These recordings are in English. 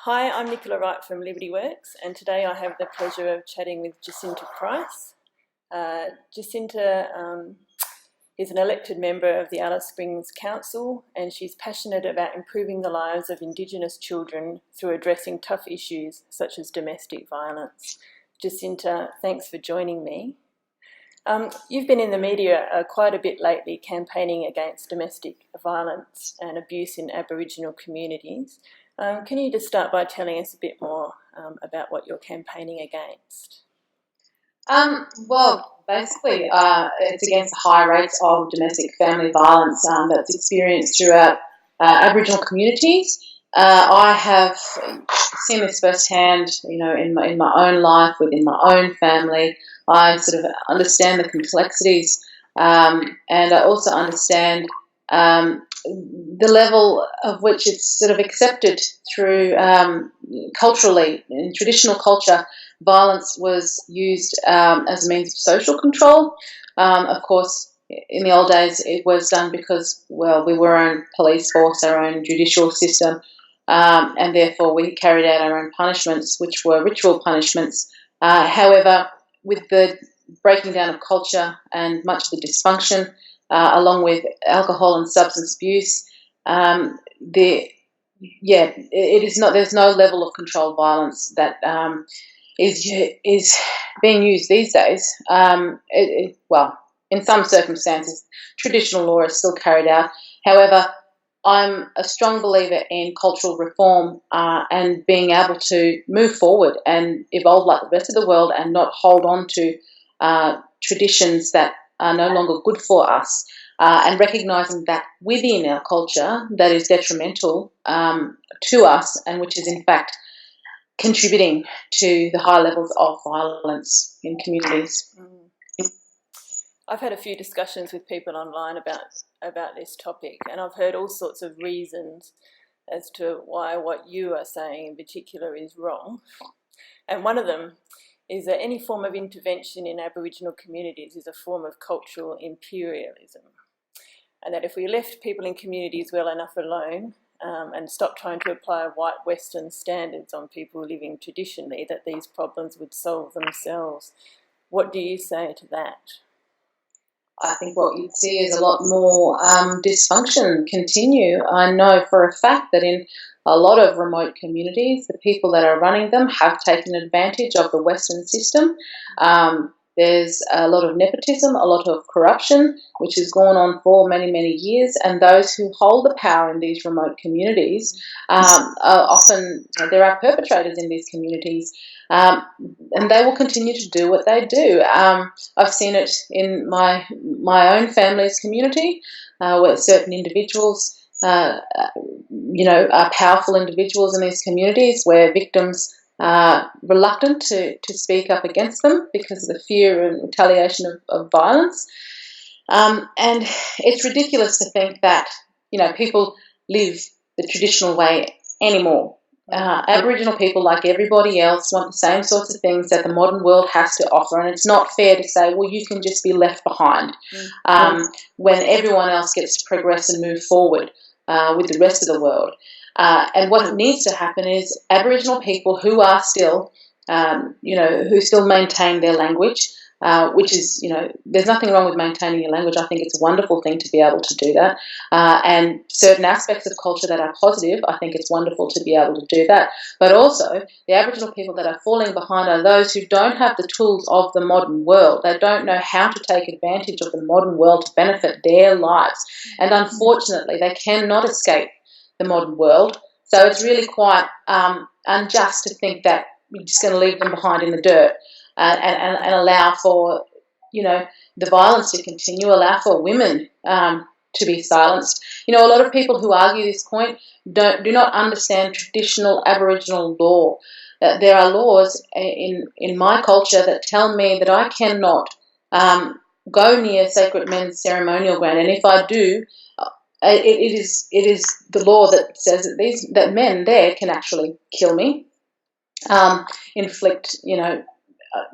Hi, I'm Nicola Wright from LibertyWorks, and today I have the pleasure of chatting with Jacinta Price. Jacinta is an elected member of the Alice Springs Council, and she's passionate about improving the lives of Indigenous children through addressing tough issues such as domestic violence. Jacinta, thanks for joining me. You've been in the media quite a bit lately campaigning against domestic violence and abuse in Aboriginal communities. Can you just start by telling us a bit more about what you're campaigning against? Basically, it's against the high rates of domestic family violence that's experienced throughout Aboriginal communities. I have seen this firsthand, in my own life, within my own family. I sort of understand the complexities, and I also understand the level of which it's sort of accepted through culturally. In traditional culture, violence was used as a means of social control. Of course, in the old days, it was done because, we were our own police force, our own judicial system, and therefore we carried out our own punishments, which were ritual punishments. However, with the breaking down of culture and much of the dysfunction, along with alcohol and substance abuse, it is not. There's no level of controlled violence that is being used these days. In some circumstances, traditional law is still carried out. However, I'm a strong believer in cultural reform and being able to move forward and evolve like the rest of the world and not hold on to traditions that are no longer good for us, and recognising that within our culture that is detrimental to us and which is in fact contributing to the high levels of violence in communities. I've had a few discussions with people online about this topic, and I've heard all sorts of reasons as to why what you are saying in particular is wrong. And one of them is that any form of intervention in Aboriginal communities is a form of cultural imperialism, and that if we left people in communities well enough alone and stopped trying to apply white Western standards on people living traditionally, that these problems would solve themselves. What do you say to that? I think what you'd see is a lot more dysfunction continue. I know for a fact that in a lot of remote communities, the people that are running them have taken advantage of the Western system. There's a lot of nepotism, a lot of corruption, which has gone on for many, many years. And those who hold the power in these remote communities are often, there are perpetrators in these communities, and they will continue to do what they do. I've seen it in my own family's community, where certain individuals, are powerful individuals in these communities, where victims are reluctant to speak up against them because of the fear and retaliation of violence. And it's ridiculous to think that, people live the traditional way anymore. Aboriginal people, like everybody else, want the same sorts of things that the modern world has to offer, and it's not fair to say, well, you can just be left behind when everyone else gets to progress and move forward with the rest of the world. And what needs to happen is Aboriginal people who are still, who still maintain their language, which is, there's nothing wrong with maintaining your language. I think it's a wonderful thing to be able to do that. And certain aspects of culture that are positive, I think it's wonderful to be able to do that. But also, the Aboriginal people that are falling behind are those who don't have the tools of the modern world. They don't know how to take advantage of the modern world to benefit their lives. And unfortunately, they cannot escape the modern world. So it's really quite unjust to think that we're just going to leave them behind in the dirt and allow for, the violence to continue, allow for women to be silenced. A lot of people who argue this point do not understand traditional Aboriginal law. There are laws in my culture that tell me that I cannot go near sacred men's ceremonial ground, and if I do, it is the law that says that men there can actually kill me, inflict,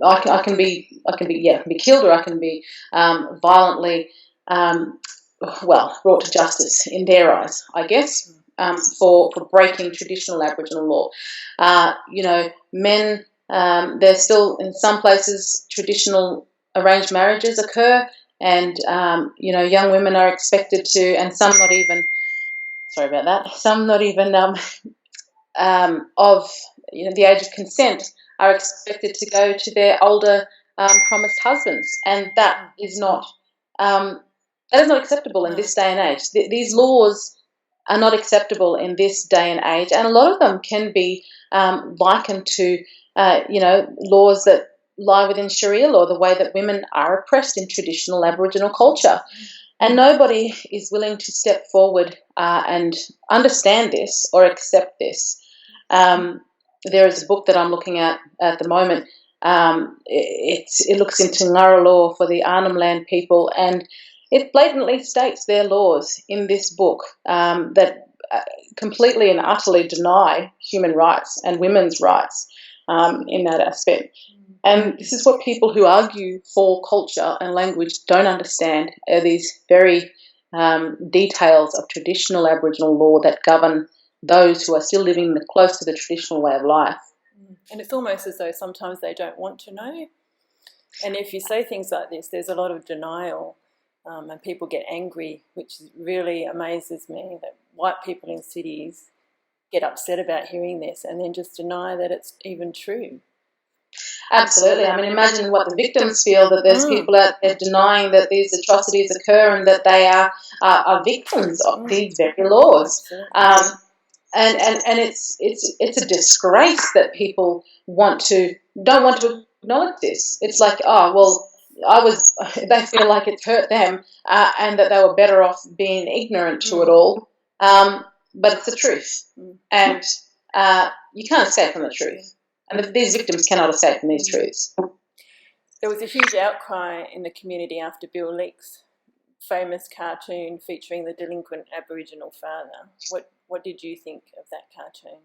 I can be killed, or I can be violently brought to justice in their eyes, I guess. for breaking traditional Aboriginal law. Men, there's still in some places traditional arranged marriages occur, and young women are expected to, and some not even. Sorry about that. Some not even of the age of consent are expected to go to their older promised husbands, and that is not acceptable in this day and age. These laws are not acceptable in this day and age, and a lot of them can be likened to laws that lie within Sharia law, the way that women are oppressed in traditional Aboriginal culture. And nobody is willing to step forward and understand this or accept this. There is a book that I'm looking at the moment. It looks into Ngara law for the Arnhem Land people, and it blatantly states their laws in this book that completely and utterly deny human rights and women's rights in that aspect. And this is what people who argue for culture and language don't understand, are these very details of traditional Aboriginal law that govern those who are still living close to the traditional way of life. And it's almost as though sometimes they don't want to know. And if you say things like this, there's a lot of denial and people get angry, which really amazes me, that white people in cities get upset about hearing this and then just deny that it's even true. Absolutely. I mean, imagine what the victims feel, that there's people out there denying that these atrocities occur and that they are victims of these very laws. And it's a disgrace that people don't want to acknowledge this. It's like, they feel like it's hurt them and that they were better off being ignorant to it all. But it's the truth. And you can't escape from the truth. And these victims cannot escape from these truths. There was a huge outcry in the community after Bill Leak's famous cartoon featuring the delinquent Aboriginal father. What did you think of that cartoon?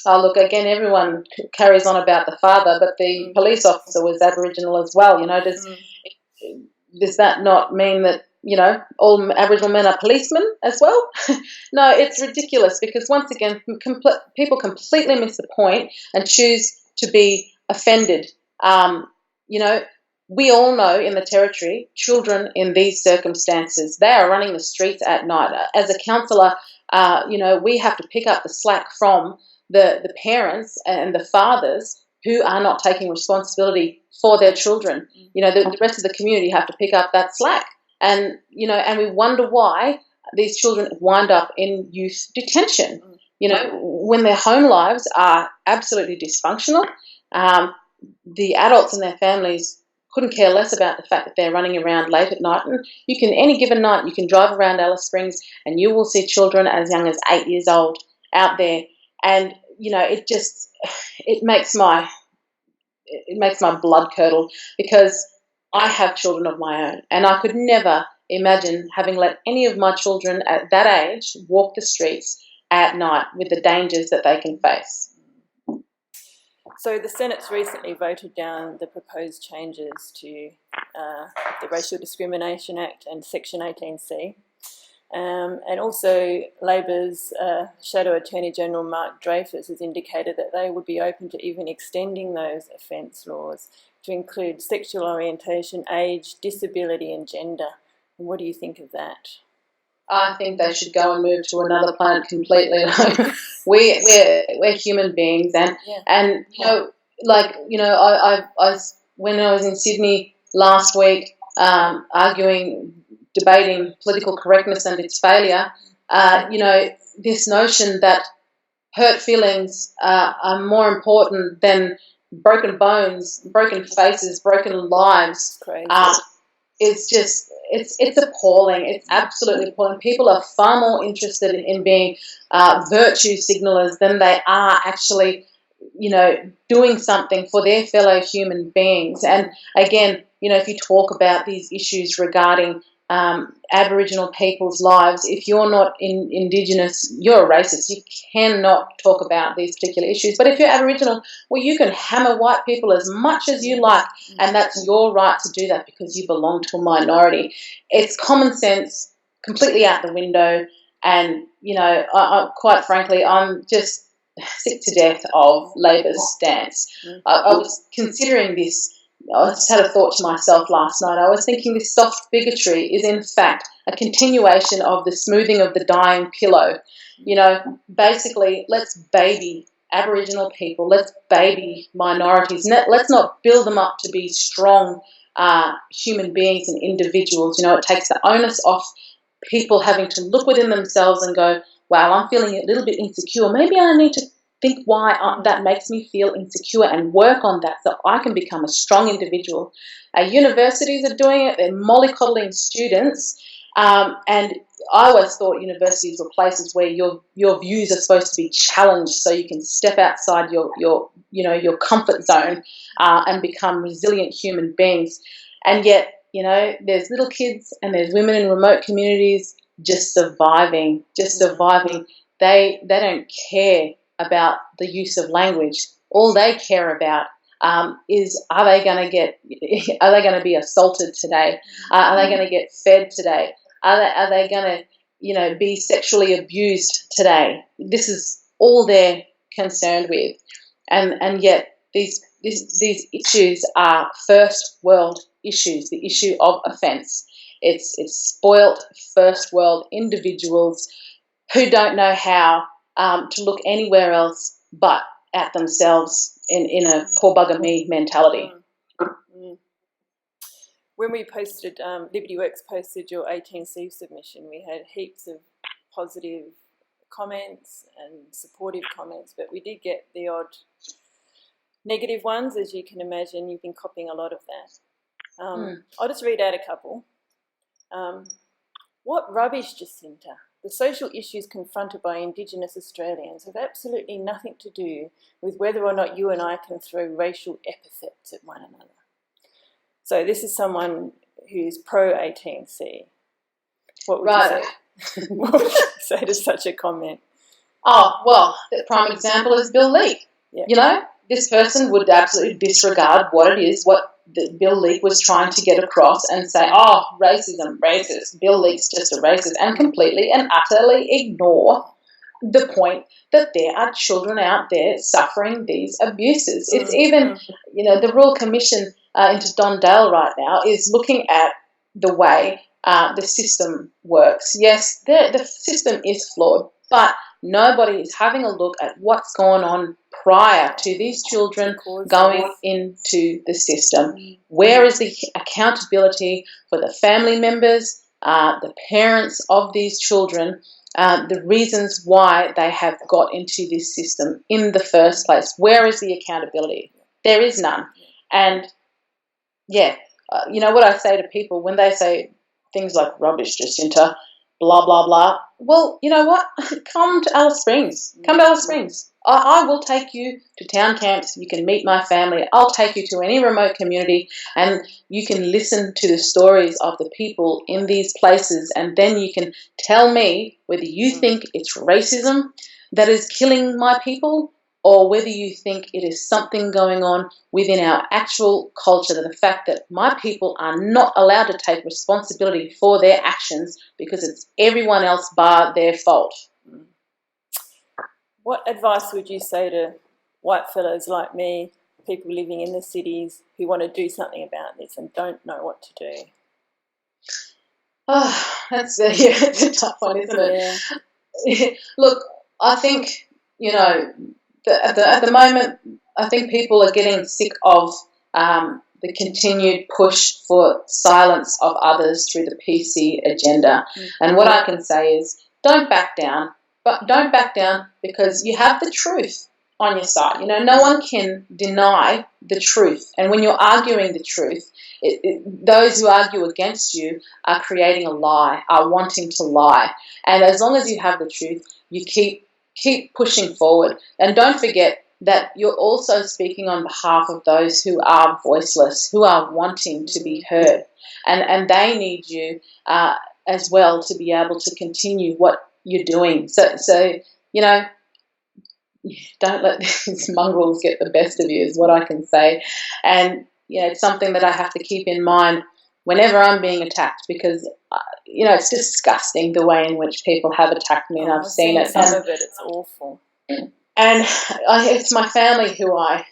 Oh, look, again, everyone carries on about the father, but the police officer was Aboriginal as well. Does that not mean that, all Aboriginal men are policemen as well? No, it's ridiculous because, once again, people completely miss the point and choose to be offended. We all know in the Territory, children in these circumstances, they are running the streets at night. As a counsellor, we have to pick up the slack from the parents and the fathers who are not taking responsibility for their children. The rest of the community have to pick up that slack. And we wonder why these children wind up in youth detention, when their home lives are absolutely dysfunctional. The adults and their families couldn't care less about the fact that they're running around late at night. And any given night, you can drive around Alice Springs and you will see children as young as 8 years old out there. And, it makes my blood curdle because I have children of my own, and I could never imagine having let any of my children at that age walk the streets at night with the dangers that they can face. So the Senate's recently voted down the proposed changes to the Racial Discrimination Act and Section 18C. And also Labor's Shadow Attorney General Mark Dreyfus has indicated that they would be open to even extending those offence laws to include sexual orientation, age, disability and gender. And what do you think of that? I think they should go and move to another planet completely. We're human beings, and I when I was in Sydney last week, debating political correctness and its failure, this notion that hurt feelings are more important than broken bones, broken faces, broken lives. It's appalling. It's absolutely appalling. People are far more interested in being virtue signalers than they are actually, doing something for their fellow human beings. And again, if you talk about these issues regarding Aboriginal people's lives, if you're not Indigenous, you're a racist. You cannot talk about these particular issues. But if you're Aboriginal, well, you can hammer white people as much as you like, and that's your right to do that because you belong to a minority. It's common sense completely out the window, and quite frankly, I'm just sick to death of Labor's stance. I was considering this. I just had a thought to myself last night. I was thinking this soft bigotry is in fact a continuation of the smoothing of the dying pillow. Basically, let's baby Aboriginal people, let's baby minorities. Let's not build them up to be strong human beings and individuals. It takes the onus off people having to look within themselves and go, wow, I'm feeling a little bit insecure. Maybe I need to think why that makes me feel insecure and work on that so I can become a strong individual. Universities are doing it. They're mollycoddling students. And I always thought universities were places where your views are supposed to be challenged so you can step outside your comfort zone and become resilient human beings. And yet, there's little kids and there's women in remote communities just surviving. They don't care about the use of language. All they care about is are they going to be assaulted today? Are they going to get fed today? Are they going to be sexually abused today? This is all they're concerned with, and yet these issues are first world issues. The issue of offence. It's spoilt first world individuals who don't know how to look anywhere else but at themselves in a poor bugger me mentality. When we posted, LibertyWorks posted your 18C submission, we had heaps of positive comments and supportive comments, but we did get the odd negative ones, as you can imagine. You've been copying a lot of that. I'll just read out a couple. What rubbish, Jacinta. The social issues confronted by Indigenous Australians have absolutely nothing to do with whether or not you and I can throw racial epithets at one another. So this is someone who's pro-18C. What would you say? What would you say to such a comment? Oh, well, the prime example is Bill Leak. Yeah. This person would absolutely disregard what it is, what Bill Leak was trying to get across and say, oh, racism, racist, Bill Leak's just a racist, and completely and utterly ignore the point that there are children out there suffering these abuses. It's even, the Royal Commission into Don Dale right now is looking at the way the system works. Yes, the system is flawed, but nobody is having a look at what's going on prior to these children going into the system. Where is the accountability for the family members, the parents of these children, the reasons why they have got into this system in the first place? Where is the accountability? There is none. And, what I say to people when they say things like rubbish, Jacinta, blah, blah, blah. Well, you know what? Come to Alice Springs. I will take you to town camps. You can meet my family. I'll take you to any remote community and you can listen to the stories of the people in these places, and then you can tell me whether you think it's racism that is killing my people or whether you think it is something going on within our actual culture, that the fact that my people are not allowed to take responsibility for their actions because it's everyone else bar their fault. What advice would you say to white fellows like me, people living in the cities who want to do something about this and don't know what to do? Oh, that's a tough one, isn't it? Yeah. Look, I think, at the moment, I think people are getting sick of the continued push for silence of others through the PC agenda. And what I can say is don't back down, but don't back down because you have the truth on your side. No one can deny the truth. And when you're arguing the truth, those who argue against you are creating a lie, are wanting to lie. And as long as you have the truth, you keep pushing forward. And don't forget that you're also speaking on behalf of those who are voiceless, who are wanting to be heard. And they need you as well to be able to continue what you're doing. So don't let these mongrels get the best of you is what I can say. And, it's something that I have to keep in mind whenever I'm being attacked because, it's disgusting the way in which people have attacked me, and I've seen it. Some of it, it's awful. And it's my family who I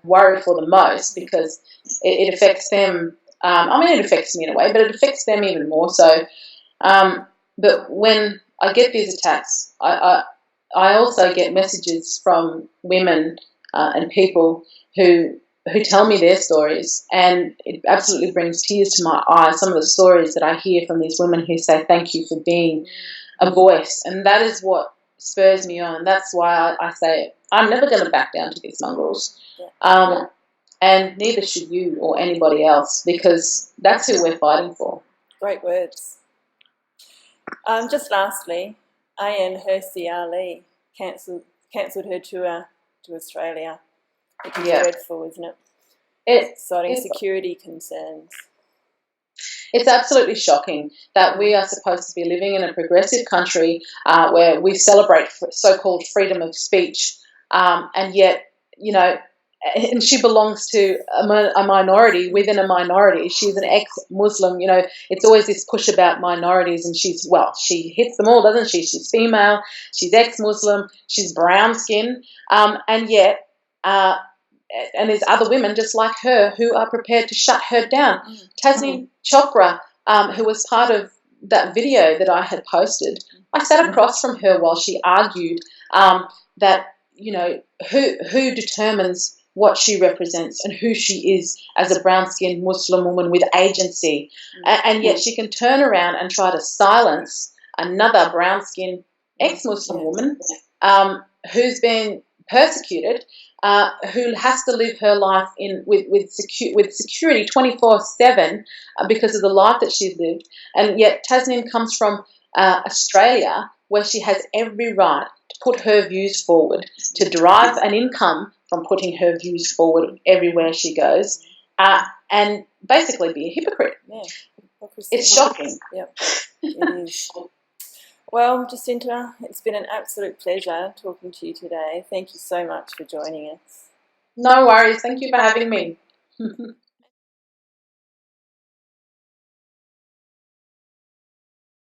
worry for the most, because it affects them. It affects me in a way, but it affects them even more so. But when I get these attacks, I also get messages from women and people who tell me their stories, and it absolutely brings tears to my eyes. Some of the stories that I hear from these women who say, thank you for being a voice, and that is what spurs me on. That's why I say I'm never going to back down to these mongrels, and neither should you or anybody else, because that's who we're fighting for. Great words. Just lastly, Ayan Hersey Ali cancelled her tour to Australia, which is dreadful, isn't it? Citing security concerns. It's absolutely shocking that we are supposed to be living in a progressive country where we celebrate so-called freedom of speech, and yet, and she belongs to a minority within a minority. She's an ex-Muslim. It's always this push about minorities, and she hits them all, doesn't she? She's female, she's ex-Muslim, she's brown skin, and yet, and there's other women just like her who are prepared to shut her down. Tasneem Chopra, who was part of that video that I had posted, I sat across from her while she argued that, who determines what she represents and who she is as a brown-skinned Muslim woman with agency. And yet she can turn around and try to silence another brown-skinned ex-Muslim woman who's been persecuted, who has to live her life with security 24/7 because of the life that she's lived. And yet Tasneem comes from Australia, where she has every right to put her views forward, to derive an income from putting her views forward everywhere she goes, and basically be a hypocrite. Yeah, it's shocking. Yep, it is. Well, Jacinta, it's been an absolute pleasure talking to you today. Thank you so much for joining us. No worries. Thank you for having me.